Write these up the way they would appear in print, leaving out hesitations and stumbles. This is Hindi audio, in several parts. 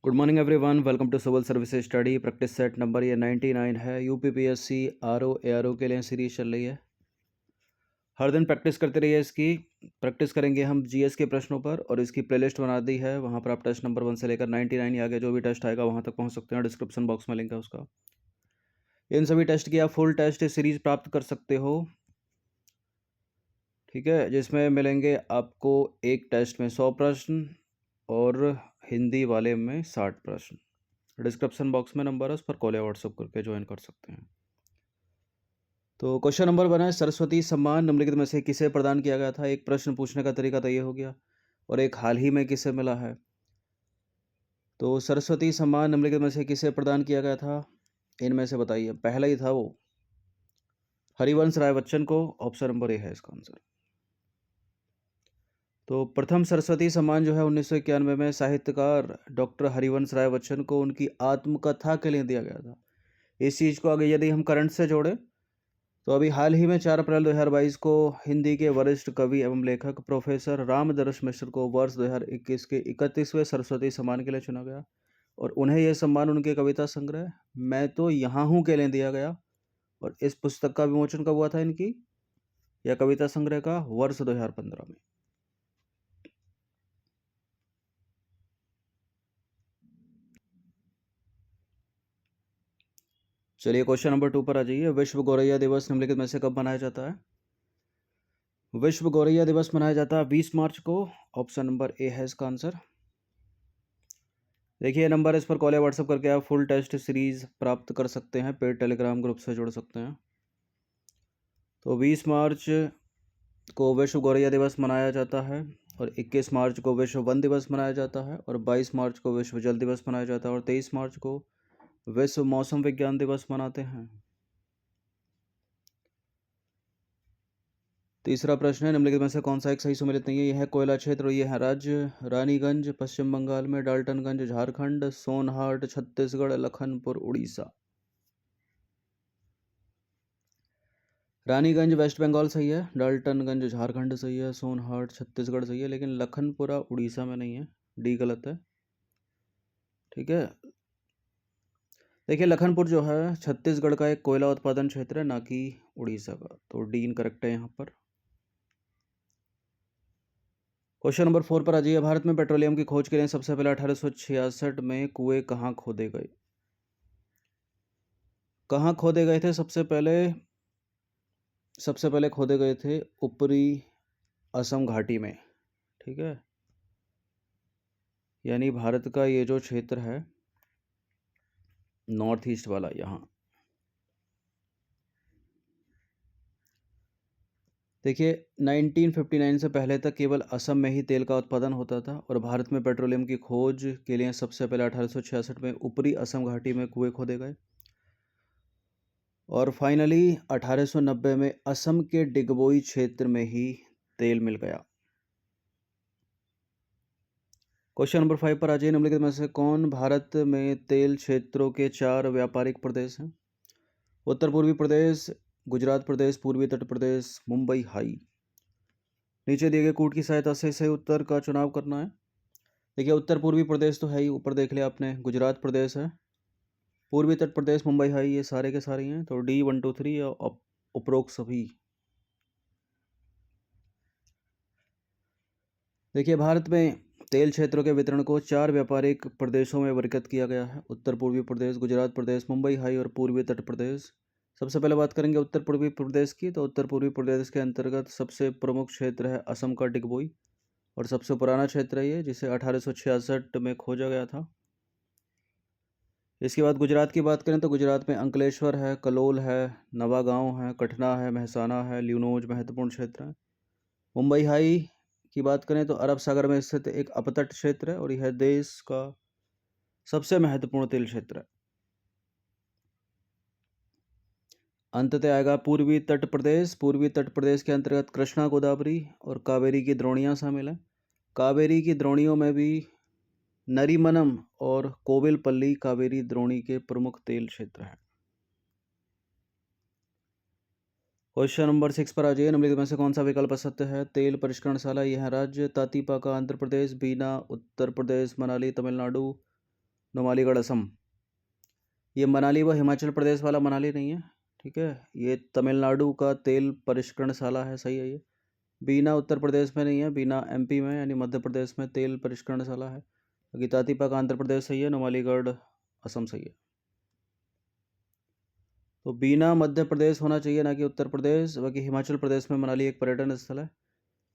Good morning everyone, welcome to civil services study. Practice set number ये 99 है। यूपीपीएससी आरओ एआरओ के लिए सीरीज चल रही है। हर दिन प्रैक्टिस करते रहिए। इसकी प्रैक्टिस करेंगे हम जीएस के प्रश्नों पर, और इसकी प्लेलिस्ट बना दी है। वहाँ पर आप टेस्ट नंबर 1 से लेकर 99 आगे जो भी टेस्ट आएगा वहाँ तक पहुँच सकते हैं। डिस्क्रिप्शन बॉक्स में लिंक है उसका। इन सभी टेस्ट की आप फुल टेस्ट सीरीज प्राप्त कर सकते हो, ठीक है, जिसमें मिलेंगे आपको एक टेस्ट में 100 प्रश्न और हिंदी वाले में 60 प्रश्न। डिस्क्रिप्शन बॉक्स में नंबर है, उस पर कॉल या व्हाट्सअप करके ज्वाइन कर सकते हैं। तो क्वेश्चन नंबर 1 है, सरस्वती सम्मान निम्नलिखित में से किसे प्रदान किया गया था। एक प्रश्न पूछने का तरीका तो ये हो गया, और एक हाल ही में किसे मिला है। तो सरस्वती सम्मान निम्नलिखित में से किसे प्रदान किया गया था, इनमें से बताइए। पहला ही था वो हरिवंश राय बच्चन को। ऑप्शन नंबर ए है इसका आंसर। तो प्रथम सरस्वती सम्मान जो है 1991 में साहित्यकार डॉक्टर हरिवंश राय बच्चन को उनकी आत्मकथा के लिए दिया गया था। इस चीज़ को आगे यदि हम करंट से जोड़ें तो अभी हाल ही में 4 अप्रैल 2022 को हिंदी के वरिष्ठ कवि एवं लेखक प्रोफेसर रामदरस मिश्र को वर्ष 2021 के 31वें सरस्वती सम्मान के लिए चुना गया, और उन्हें यह सम्मान उनके कविता संग्रह मैं तो यहाँ हूँ के लिए दिया गया। और इस पुस्तक का विमोचन कब हुआ था इनकी, या कविता संग्रह का, वर्ष 2015 में। चलिए क्वेश्चन नंबर 2 पर आ जाइए। विश्व गौरैया दिवस निम्नलिखित में से कब मनाया जाता है। विश्व गौरैया दिवस मनाया जाता है 20 मार्च को। ऑप्शन नंबर ए है इसका आंसर। देखिए नंबर, इस पर कॉल या व्हाट्सअप करके आप फुल टेस्ट सीरीज प्राप्त कर सकते हैं। पेड टेलीग्राम ग्रुप से जुड़ सकते हैं। तो 20 मार्च को विश्व गौरैया दिवस मनाया जाता है, और 21 मार्च को विश्व वन दिवस मनाया जाता है, और 22 मार्च को विश्व जल दिवस मनाया जाता है, और 23 मार्च को विश्व मौसम विज्ञान दिवस मनाते हैं। तीसरा प्रश्न है, निम्नलिखित में से कौन सा एक सही सम्मिलित नहीं है। यह है कोयला क्षेत्र और यह है राज्य। रानीगंज पश्चिम बंगाल में, डाल्टनगंज झारखंड, सोनहाट छत्तीसगढ़, लखनपुर उड़ीसा। रानीगंज वेस्ट बंगाल सही है, डाल्टनगंज झारखंड सही है, सोनहाट छत्तीसगढ़ सही है, लेकिन लखनपुरा उड़ीसा में नहीं है। डी गलत है, ठीक है। देखिए लखनपुर जो है छत्तीसगढ़ का एक कोयला उत्पादन क्षेत्र है, ना कि उड़ीसा का। तो डी इनकरेक्ट है यहाँ पर। क्वेश्चन नंबर 4 पर आ जाइए। भारत में पेट्रोलियम की खोज के लिए सबसे पहले 1866 में कुएं कहाँ खोदे गए। कहाँ खोदे गए थे सबसे पहले? सबसे पहले खोदे गए थे ऊपरी असम घाटी में, ठीक है। यानी भारत का ये जो क्षेत्र है नॉर्थ ईस्ट वाला, यहाँ देखिए 1959 से पहले तक केवल असम में ही तेल का उत्पादन होता था, और भारत में पेट्रोलियम की खोज के लिए सबसे पहले 1866 में ऊपरी असम घाटी में कुएं खोदे गए, और फाइनली 1890 में असम के डिगबोई क्षेत्र में ही तेल मिल गया। क्वेश्चन नंबर 5 पर आ जाइए। निम्नलिखित में से कौन भारत में तेल क्षेत्रों के 4 व्यापारिक प्रदेश हैं। उत्तर पूर्वी प्रदेश, गुजरात प्रदेश, पूर्वी तट प्रदेश, मुंबई हाई। नीचे दिए गए कूट की सहायता से सही उत्तर का चुनाव करना है। देखिए उत्तर पूर्वी प्रदेश तो है ही, ऊपर देख लिया आपने, गुजरात प्रदेश है, पूर्वी तट प्रदेश, मुंबई हाई, ये सारे के सारे हैं। तो डी 1 2 3 उपरोक्त सभी। देखिए भारत में तेल क्षेत्रों के वितरण को 4 व्यापारिक प्रदेशों में वर्गीकृत किया गया है। उत्तर पूर्वी प्रदेश, गुजरात प्रदेश, मुंबई हाई और पूर्वी तट प्रदेश। सबसे पहले बात करेंगे उत्तर पूर्वी प्रदेश की। तो उत्तर पूर्वी प्रदेश के अंतर्गत सबसे प्रमुख क्षेत्र है असम का डिगबोई, और सबसे पुराना क्षेत्र है ये, जिसे 1866 में खोजा गया था। इसके बाद गुजरात की बात करें तो गुजरात में अंकलेश्वर है, कलोल है, नवागांव है, कटना है, महसाना है, ल्यूनोज महत्वपूर्ण क्षेत्र है। मुंबई हाई की बात करें तो अरब सागर में स्थित एक अपतट क्षेत्र है, और यह देश का सबसे महत्वपूर्ण तेल क्षेत्र है। अंततः आएगा पूर्वी तट प्रदेश। पूर्वी तट प्रदेश के अंतर्गत कृष्णा, गोदावरी और कावेरी की द्रोणियां शामिल हैं। कावेरी की द्रोणियों में भी नरीमनम और कोविलपल्ली कावेरी द्रोणी के प्रमुख तेल क्षेत्र हैं। क्वेश्चन नंबर 6 पर आ जाइए। निम्नलिखित में से कौन सा विकल्प सत्य है। तेल परिष्करणशाला यह राज्य, तातीपाका आंध्र प्रदेश, बीना उत्तर प्रदेश, मनाली तमिलनाडु, नुमालीगढ़ असम। ये मनाली व हिमाचल प्रदेश वाला मनाली नहीं है, ठीक है। ये तमिलनाडु का तेल परिष्करणशाला है, सही है ये। बीना उत्तर प्रदेश में नहीं है, बीना एमपी में यानी मध्य प्रदेश में तेल परिष्करणशाला है। बाकी तातीपाक आंध्र प्रदेश सही है, नुमालीगढ़ असम सही है। तो बीना मध्य प्रदेश होना चाहिए, ना कि उत्तर प्रदेश। बाकी हिमाचल प्रदेश में मनाली एक पर्यटन स्थल है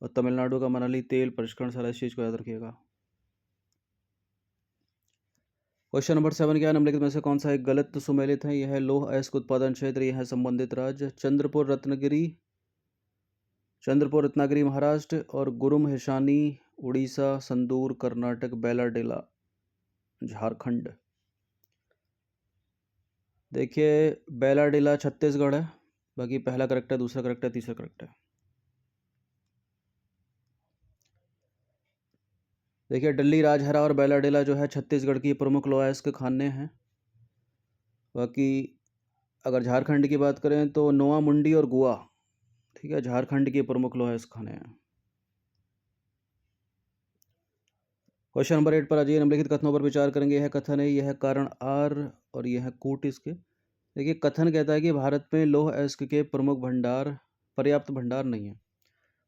और तमिलनाडु का मनाली तेल परिष्करणशाला, इस चीज़ को याद रखिएगा। क्वेश्चन नंबर 7 क्या है, निम्नलिखित में से कौन सा एक गलत सुमेलित है? यह है लौह अयस्क उत्पादन क्षेत्र, यह है संबंधित राज्य चंद्रपुर रत्नागिरी महाराष्ट्र और गुरुम हिशानी उड़ीसा, संदूर कर्नाटक, बैलाडेला झारखंड। देखिए बैलाडेला छत्तीसगढ़ है। बाकी पहला करेक्ट है, दूसरा करेक्ट है, तीसरा करेक्ट है। देखिए दिल्ली राजहरा और बैलाडेला जो है छत्तीसगढ़ की प्रमुख लौह अयस्क खानें हैं। बाकी अगर झारखंड की बात करें तो नोआ मुंडी और गुआ, ठीक है, झारखंड की प्रमुख लौह अयस्क खानें हैं। क्वेश्चन नंबर 8 पर आ जाइए। निम्नलिखित कथनों पर विचार करेंगे। यह कथन है, यह कारण आर और यह कूट इसके। देखिए कथन कहता है कि भारत में लौह अयस्क के प्रमुख भंडार, पर्याप्त भंडार नहीं है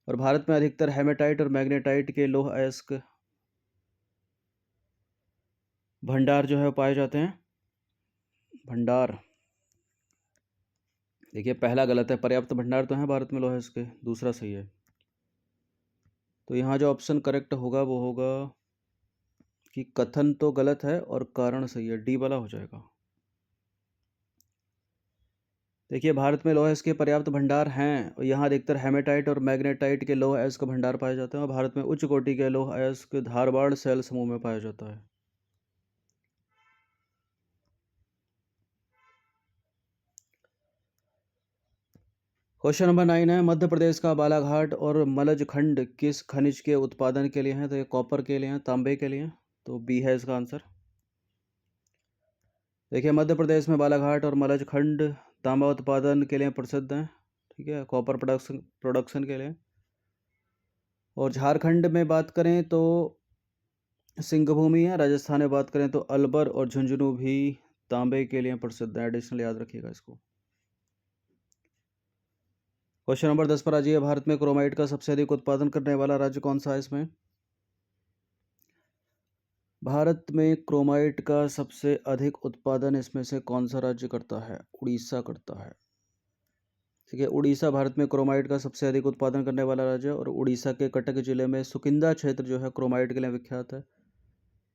और भारत में अधिकतर हेमेटाइट और मैग्नेटाइट के लौह अयस्क भंडार जो है पाए जाते हैं। भंडार देखिए पहला गलत है, पर्याप्त भंडार तो है भारत में लौह अयस्क के, दूसरा सही है। तो यहाँ जो ऑप्शन करेक्ट होगा वो होगा कि कथन तो गलत है और कारण सही है, डी वाला हो जाएगा। देखिए भारत में लौह अयस्क के पर्याप्त भंडार हैं और यहाँ अधिकतर हेमेटाइट और मैग्नेटाइट के लौह अयस्क भंडार पाए जाते हैं और भारत में उच्च कोटि के लौह अयस्क धारवाड़ सेल समूह में पाया जाता है। क्वेश्चन नंबर 9 है, मध्य प्रदेश का बालाघाट और मलज खंड किस खनिज के उत्पादन के लिए हैं? तो ये कॉपर के लिए हैं, तांबे के लिए हैं, तो बी है इसका आंसर। देखिए मध्य प्रदेश में बालाघाट और मलज खंड तांबा उत्पादन के लिए प्रसिद्ध हैं, ठीक है, कॉपर प्रोडक्शन के लिए। और झारखंड में बात करें तो सिंहभूमि है, राजस्थान में बात करें तो अलवर और झुंझुनू भी तांबे के लिए प्रसिद्ध है। एडिशनल याद रखिएगा इसको। क्वेश्चन नंबर 10 पर आ जाइए। भारत में क्रोमाइट का सबसे अधिक उत्पादन करने वाला राज्य कौन सा है? इसमें भारत में क्रोमाइट का सबसे अधिक उत्पादन इसमें से कौन सा राज्य करता है? उड़ीसा करता है, ठीक है। उड़ीसा भारत में क्रोमाइट का सबसे अधिक उत्पादन करने वाला राज्य है और उड़ीसा के कटक जिले में सुकिंदा क्षेत्र जो है क्रोमाइट के लिए विख्यात है।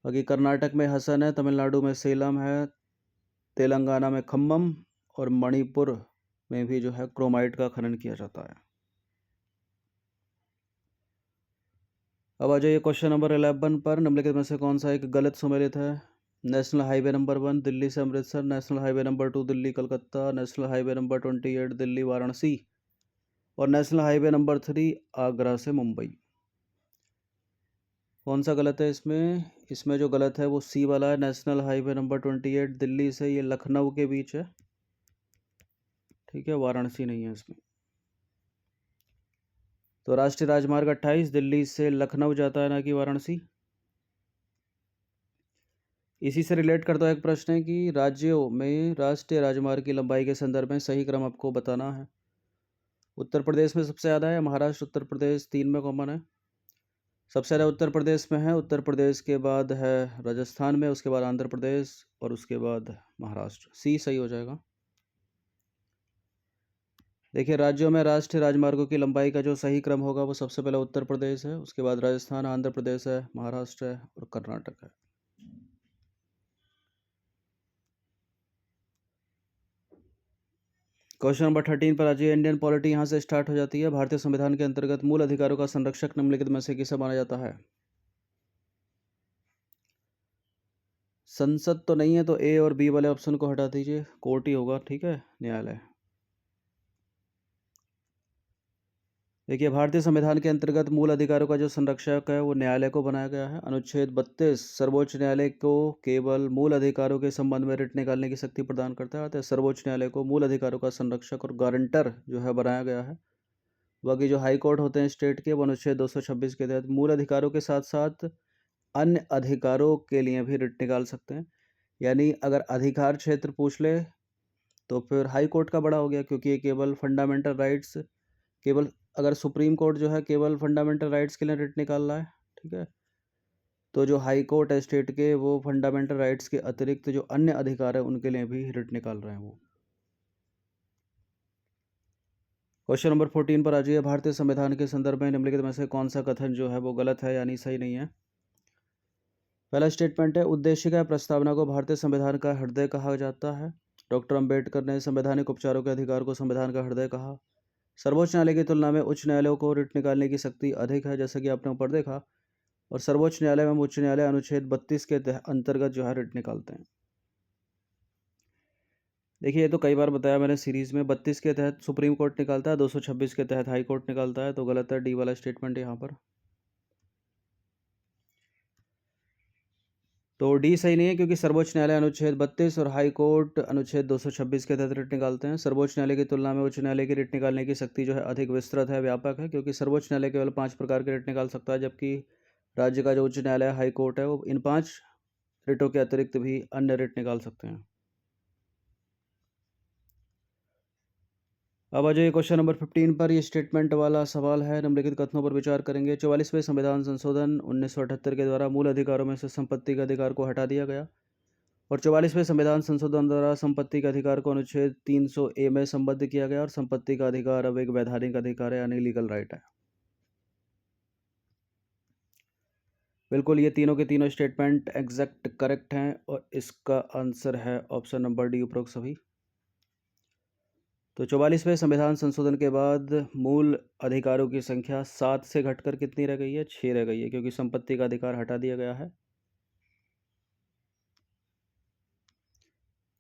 बाकी कर्नाटक में हसन है, तमिलनाडु में सेलम है, तेलंगाना में खम्मम और मणिपुर में भी जो है क्रोमाइट का खनन किया जाता है। अब आ जाइए क्वेश्चन नंबर 11 पर। निम्नलिखित में से कौन सा एक गलत सुमेलित है? नेशनल हाईवे नंबर 1 दिल्ली से Amritsar, national highway number 2 Delhi Calcutta, national highway number 28 Delhi Varanasi और नेशनल हाईवे नंबर 3 आगरा से मुंबई। कौन सा गलत है इसमें? इसमें जो गलत है वो सी वाला है, नेशनल हाईवे नंबर 28 दिल्ली से ये लखनऊ के बीच है, ठीक है, वाराणसी नहीं है इसमें। तो राष्ट्रीय राजमार्ग 28 दिल्ली से लखनऊ जाता है, ना कि वाराणसी। इसी से रिलेट करता है एक प्रश्न है कि राज्यों में राष्ट्रीय राजमार्ग की लंबाई के संदर्भ में सही क्रम आपको बताना है। उत्तर प्रदेश में सबसे ज़्यादा है, महाराष्ट्र उत्तर प्रदेश 3 में कॉमन है। सबसे ज़्यादा उत्तर प्रदेश में है, उत्तर प्रदेश के बाद है राजस्थान में, उसके बाद आंध्र प्रदेश और उसके बाद महाराष्ट्र। सी सही हो जाएगा। देखिए राज्यों में राष्ट्रीय राजमार्गों की लंबाई का जो सही क्रम होगा वो सबसे पहले उत्तर प्रदेश है, उसके बाद राजस्थान, आंध्र प्रदेश है, महाराष्ट्र है और कर्नाटक है। क्वेश्चन नंबर 13 पर आ जाइए। इंडियन पॉलिटी यहाँ से स्टार्ट हो जाती है। भारतीय संविधान के अंतर्गत मूल अधिकारों का संरक्षक निम्नलिखित में से किसे माना जाता है? संसद तो नहीं है, तो ए और बी वाले ऑप्शन को हटा दीजिए, कोर्ट ही होगा, ठीक है, न्यायालय। देखिए भारतीय संविधान के अंतर्गत मूल अधिकारों का जो संरक्षक है वो न्यायालय को बनाया गया है। अनुच्छेद 32 सर्वोच्च न्यायालय को केवल मूल अधिकारों के संबंध में रिट निकालने की शक्ति प्रदान करता है, तो सर्वोच्च न्यायालय को मूल अधिकारों का संरक्षक और गारंटर जो है बनाया गया है। बाकी जो हाई कोर्ट होते हैं स्टेट के, वो अनुच्छेद 226 के तहत मूल अधिकारों के साथ साथ अन्य अधिकारों के लिए भी रिट निकाल सकते हैं। यानी अगर अधिकार क्षेत्र पूछ ले तो फिर हाई कोर्ट का बड़ा हो गया, क्योंकि ये केवल फंडामेंटल राइट्स, केवल अगर सुप्रीम कोर्ट जो है केवल फंडामेंटल राइट्स के लिए रिट निकाल रहा है, ठीक है, तो जो हाई कोर्ट है स्टेट के, वो फंडामेंटल राइट्स के अतिरिक्त जो अन्य अधिकार है उनके लिए भी रिट निकाल रहे हैं वो। क्वेश्चन नंबर 14 पर आ जाइए। भारतीय संविधान के संदर्भ में निम्नलिखित में से कौन सा कथन जो है वो गलत है यानी सही नहीं है। पहला स्टेटमेंट है, उद्देशिका प्रस्तावना को भारतीय संविधान का हृदय कहा जाता है। डॉक्टर अंबेडकर ने संवैधानिक उपचारों के अधिकार को संविधान का हृदय कहा। सर्वोच्च न्यायालय की तुलना में उच्च न्यायालयों को रिट निकालने की शक्ति अधिक है, जैसा कि आपने ऊपर देखा, और सर्वोच्च न्यायालय में उच्च न्यायालय अनुच्छेद 32 के अंतर्गत जो है रिट निकालते हैं। देखिए, ये तो कई बार बताया मैंने सीरीज में, 32 के तहत सुप्रीम कोर्ट निकालता है, 226 के तहत हाई कोर्ट निकालता है, तो गलत है डी वाला स्टेटमेंट यहाँ पर। तो डी सही नहीं है, क्योंकि सर्वोच्च न्यायालय अनुच्छेद 32 और हाई कोर्ट अनुच्छेद 226 के तहत रिट निकालते हैं। सर्वोच्च न्यायालय की तुलना में उच्च न्यायालय की रिट निकालने की शक्ति जो है अधिक विस्तृत है, व्यापक है, क्योंकि सर्वोच्च न्यायालय केवल 5 प्रकार के रिट निकाल सकता है, जबकि राज्य का जो उच्च न्यायालय हाई कोर्ट है वो इन 5 रिटों के अतिरिक्त भी अन्य रिट निकाल सकते हैं। अब आ जाइए क्वेश्चन नंबर 15 पर। ये स्टेटमेंट वाला सवाल है, निम्नलिखित कथनों पर विचार करेंगे। 44वें संविधान संशोधन 1978 के द्वारा मूल अधिकारों में से संपत्ति का अधिकार को हटा दिया गया, और 44वें संविधान संशोधन द्वारा संपत्ति के अधिकार को अनुच्छेद 300A में संबद्ध किया गया, और संपत्ति का अधिकार अब एक वैधानिक अधिकार है यानी लीगल राइट है। बिल्कुल, ये तीनों के तीनों स्टेटमेंट एग्जैक्ट करेक्ट हैं, और इसका आंसर है ऑप्शन नंबर डी, उपरोक्त सभी। तो 44वें संविधान संशोधन के बाद मूल अधिकारों की संख्या 7 से घटकर कितनी रह गई है? 6 रह गई है, क्योंकि संपत्ति का अधिकार हटा दिया गया है।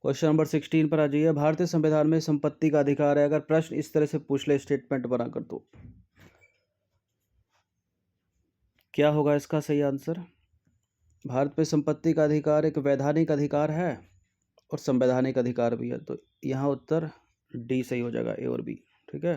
क्वेश्चन नंबर 16 पर आ जाइए। भारतीय संविधान में संपत्ति का अधिकार है, अगर प्रश्न इस तरह से पूछ ले स्टेटमेंट बनाकर, तो क्या होगा इसका सही आंसर? भारत में संपत्ति का अधिकार एक वैधानिक अधिकार है और संवैधानिक अधिकार भी है, तो यहाँ उत्तर डी सही हो जाएगा, ए और बी, ठीक है।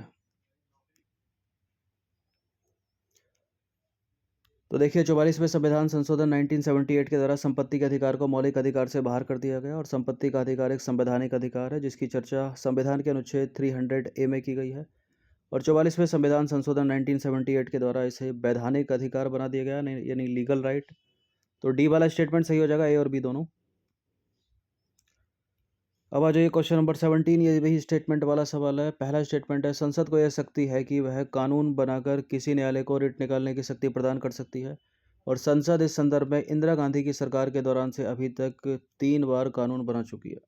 तो देखिए, 44वें संविधान संशोधन 1978 के द्वारा संपत्ति के अधिकार को मौलिक अधिकार से बाहर कर दिया गया, और संपत्ति का अधिकार एक संवैधानिक अधिकार है, जिसकी चर्चा संविधान के अनुच्छेद 300A में की गई है, और 44वें संविधान संशोधन 1978 के द्वारा इसे वैधानिक अधिकार बना दिया गया, यानी लीगल राइट। तो डी वाला स्टेटमेंट सही हो जाएगा, ए और बी दोनों। अब आ जाइए क्वेश्चन नंबर 17। ये वही स्टेटमेंट वाला सवाल है। पहला स्टेटमेंट है, संसद को यह शक्ति है कि वह कानून बनाकर किसी न्यायालय को रिट निकालने की शक्ति प्रदान कर सकती है, और संसद इस संदर्भ में इंदिरा गांधी की सरकार के दौरान से अभी तक 3 बार कानून बना चुकी है।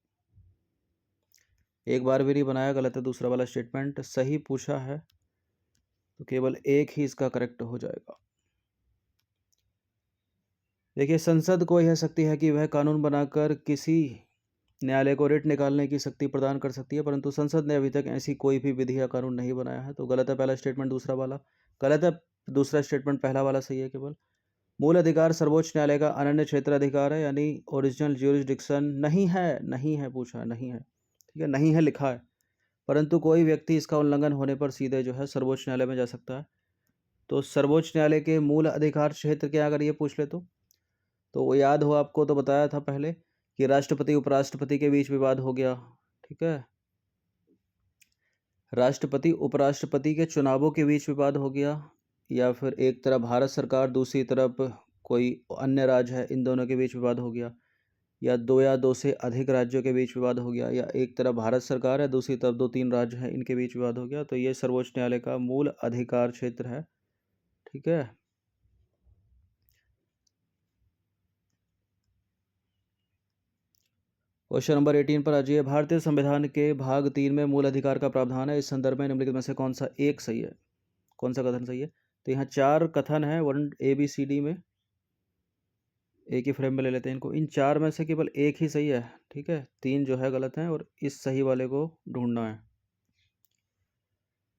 एक बार भी नहीं बनाया, गलत है दूसरा वाला स्टेटमेंट। सही पूछा है तो केवल एक ही इसका करेक्ट हो जाएगा। देखिए, संसद को यह शक्ति है कि वह कानून बनाकर किसी न्यायालय को रिट निकालने की शक्ति प्रदान कर सकती है, परंतु संसद ने अभी तक ऐसी कोई भी विधि या कानून नहीं बनाया है, तो गलत है पहला स्टेटमेंट। दूसरा वाला गलत है, दूसरा स्टेटमेंट पहला वाला सही है केवल। मूल अधिकार सर्वोच्च न्यायालय का अनन्य क्षेत्र अधिकार है, यानी ओरिजिनल ज्यूरिसडिक्शन नहीं है, नहीं है पूछा, नहीं है, ठीक है, नहीं है लिखा है, परंतु कोई व्यक्ति इसका उल्लंघन होने पर सीधे जो है सर्वोच्च न्यायालय में जा सकता है। तो सर्वोच्च न्यायालय के मूल अधिकार क्षेत्र क्या, अगर ये पूछ ले तो वो याद हो आपको, तो बताया था पहले कि राष्ट्रपति उपराष्ट्रपति के बीच विवाद हो गया, ठीक है, राष्ट्रपति उपराष्ट्रपति के चुनावों के बीच विवाद हो गया, या फिर एक तरफ भारत सरकार दूसरी तरफ कोई अन्य राज्य है, इन दोनों के बीच विवाद हो गया, या दो से अधिक राज्यों के बीच विवाद हो गया, या एक तरफ भारत सरकार है दूसरी तरफ 2-3 राज्य हैं, इनके बीच विवाद हो गया, तो ये सर्वोच्च न्यायालय का मूल अधिकार क्षेत्र है, ठीक है। क्वेश्चन नंबर 18 पर आ जाइए। भारतीय संविधान के भाग 3 में मूल अधिकार का प्रावधान है, इस संदर्भ में निम्नलिखित में से कौन सा एक सही है, कौन सा कथन सही है? तो यहाँ 4 कथन है, 1 ABCD में, एक ही फ्रेम में ले लेते हैं इनको। इन 4 में से केवल एक ही सही है, ठीक है, 3 जो है गलत हैं, और इस सही वाले को ढूंढना है।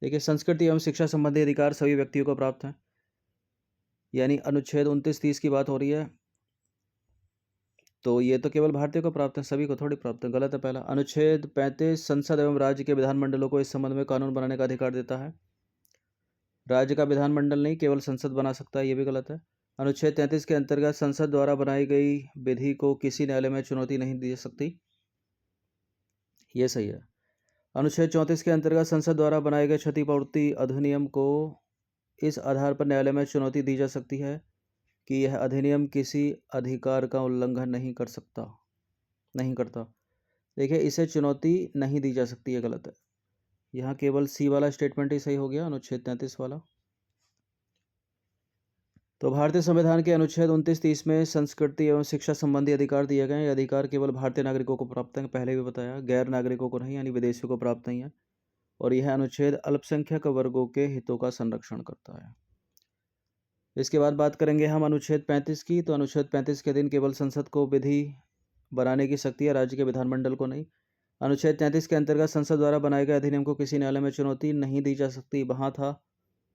देखिए, संस्कृति एवं शिक्षा संबंधी अधिकार सभी व्यक्तियों को प्राप्त हैं, यानी अनुच्छेद 29-30 की बात हो रही है, तो ये तो केवल भारतीयों को प्राप्त है, सभी को थोड़ी प्राप्त है, गलत है पहला। अनुच्छेद 35 संसद एवं राज्य के विधानमंडलों को इस संबंध में कानून बनाने का अधिकार देता है, राज्य का विधानमंडल नहीं केवल संसद बना सकता है, ये भी गलत है। अनुच्छेद 33 के अंतर्गत संसद द्वारा बनाई गई विधि को किसी न्यायालय में चुनौती नहीं दी जा सकती, ये सही है। अनुच्छेद 34 के अंतर्गत संसद द्वारा बनाए गए क्षतिपूर्ति अधिनियम को इस आधार पर न्यायालय में चुनौती दी जा सकती है कि यह अधिनियम किसी अधिकार का उल्लंघन नहीं करता। देखिए, इसे चुनौती नहीं दी जा सकती, ये गलत है। यहाँ केवल सी वाला स्टेटमेंट ही सही हो गया, अनुच्छेद 33 वाला। तो भारतीय संविधान के अनुच्छेद 29-30 में संस्कृति एवं शिक्षा संबंधी अधिकार दिए गए हैं। ये अधिकार केवल भारतीय नागरिकों को प्राप्त है, पहले भी बताया, गैर नागरिकों को नहीं, यानी विदेशियों को प्राप्त नहीं है। और यह अनुच्छेद अल्पसंख्यक वर्गों के हितों का संरक्षण करता है। इसके बाद बात करेंगे हम अनुच्छेद 35 की। तो अनुच्छेद 35 के अधीन केवल संसद को विधि बनाने की शक्ति है, राज्य के विधानमंडल को नहीं। अनुच्छेद 33 के अंतर्गत संसद द्वारा बनाए गए अधिनियम को किसी न्यायालय में चुनौती नहीं दी जा सकती।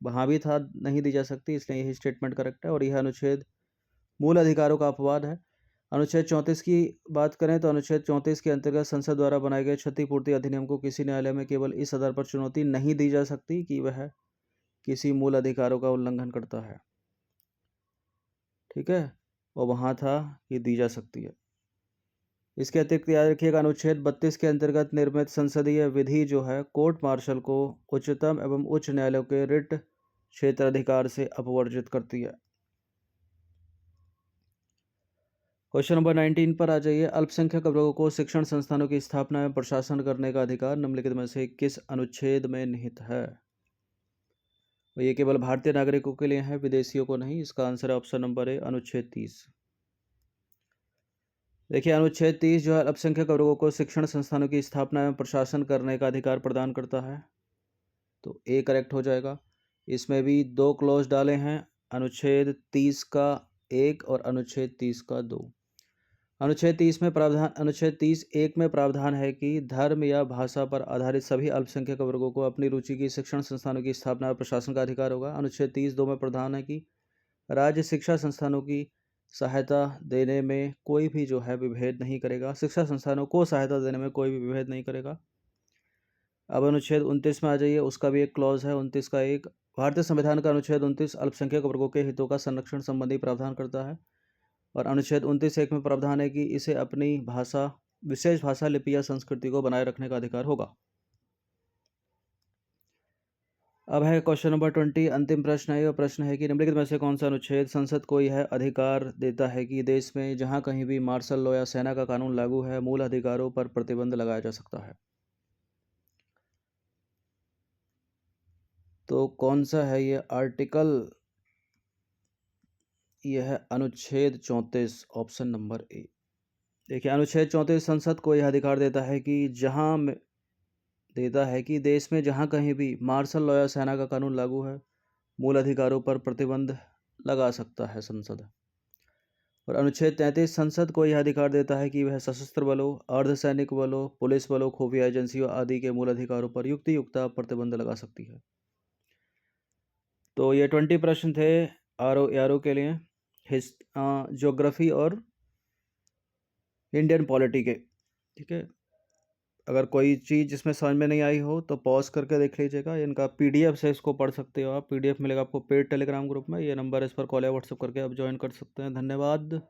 वहाँ भी था नहीं दी जा सकती, इसलिए यही स्टेटमेंट करेक्ट है। और यह अनुच्छेद मूल अधिकारों का अपवाद है। अनुच्छेद 34 की बात करें तो अनुच्छेद 34 के अंतर्गत संसद द्वारा बनाए गए क्षतिपूर्ति अधिनियम को किसी न्यायालय में केवल इस आधार पर चुनौती नहीं दी जा सकती कि वह किसी मूल अधिकारों का उल्लंघन करता है, ठीक है, और वहाँ था कि दी जा सकती है। इसके अतिरिक्त याद रखिएगा, अनुच्छेद 32 के अंतर्गत निर्मित संसदीय विधि जो है कोर्ट मार्शल को उच्चतम एवं उच्च न्यायालयों के रिट क्षेत्राधिकार से अपवर्जित करती है। क्वेश्चन नंबर 19 पर आ जाइए। अल्पसंख्यक वर्गों को शिक्षण संस्थानों की स्थापना एवं प्रशासन करने का अधिकार निम्नलिखित में से किस अनुच्छेद में निहित है? और ये केवल भारतीय नागरिकों के लिए है, विदेशियों को नहीं। इसका आंसर है ऑप्शन नंबर ए, अनुच्छेद 30। देखिए, अनुच्छेद 30 जो है अल्पसंख्यक वर्गों को शिक्षण संस्थानों की स्थापना एवं प्रशासन करने का अधिकार प्रदान करता है, तो ए करेक्ट हो जाएगा। इसमें भी 2 क्लॉज डाले हैं, अनुच्छेद 30 का 1 और अनुच्छेद 30 का 2। अनुच्छेद 30(1) में प्रावधान है कि धर्म या भाषा पर आधारित सभी अल्पसंख्यक वर्गों को अपनी रुचि की शिक्षण संस्थानों की स्थापना और प्रशासन का अधिकार होगा। अनुच्छेद 30(2) में प्रावधान है कि राज्य शिक्षा संस्थानों की सहायता देने में कोई भी जो है विभेद नहीं करेगा। शिक्षा संस्थानों को सहायता देने में कोई भी विभेद नहीं करेगा। अब अनुच्छेद 29 में आ जाइए, उसका भी एक क्लॉज है, 29 का 1। भारतीय संविधान का अनुच्छेद 29 अल्पसंख्यक वर्गों के हितों का संरक्षण संबंधी प्रावधान करता है। और अनुच्छेद 29(1) में प्रावधान है कि इसे अपनी विशेष भाषा, लिपि या संस्कृति को बनाए रखने का अधिकार होगा। अब है क्वेश्चन नंबर 20, अंतिम प्रश्न है। यह प्रश्न है कि निम्नलिखित में से कौन सा अनुच्छेद संसद को यह अधिकार देता है कि देश में जहां कहीं भी मार्शल लॉ या सेना का कानून लागू है, मूल अधिकारों पर प्रतिबंध लगाया जा सकता है? तो कौन सा है ये आर्टिकल? यह है अनुच्छेद 34, ऑप्शन नंबर ए। देखिए, अनुच्छेद 34 संसद को यह अधिकार देता है कि देश में जहां कहीं भी मार्शल लॉ या सेना का कानून लागू है, मूल अधिकारों पर प्रतिबंध लगा सकता है संसद। और अनुच्छेद 33 संसद को यह अधिकार देता है कि वह सशस्त्र बलों, अर्धसैनिक बलों, पुलिस बलों, खुफिया एजेंसियों आदि के मूल अधिकारों पर युक्ता प्रतिबंध लगा सकती है। तो ये 20 प्रश्न थे आरओ के लिए, ज्योग्राफी और इंडियन पॉलिटी के, ठीक है। अगर कोई चीज़ जिसमें समझ में नहीं आई हो तो पॉज करके देख लीजिएगा। इनका PDF से इसको पढ़ सकते हो आप, PDF मिलेगा आपको पेड टेलीग्राम ग्रुप में। ये नंबर है, इस पर कॉल या व्हाट्सअप करके आप ज्वाइन कर सकते हैं। धन्यवाद।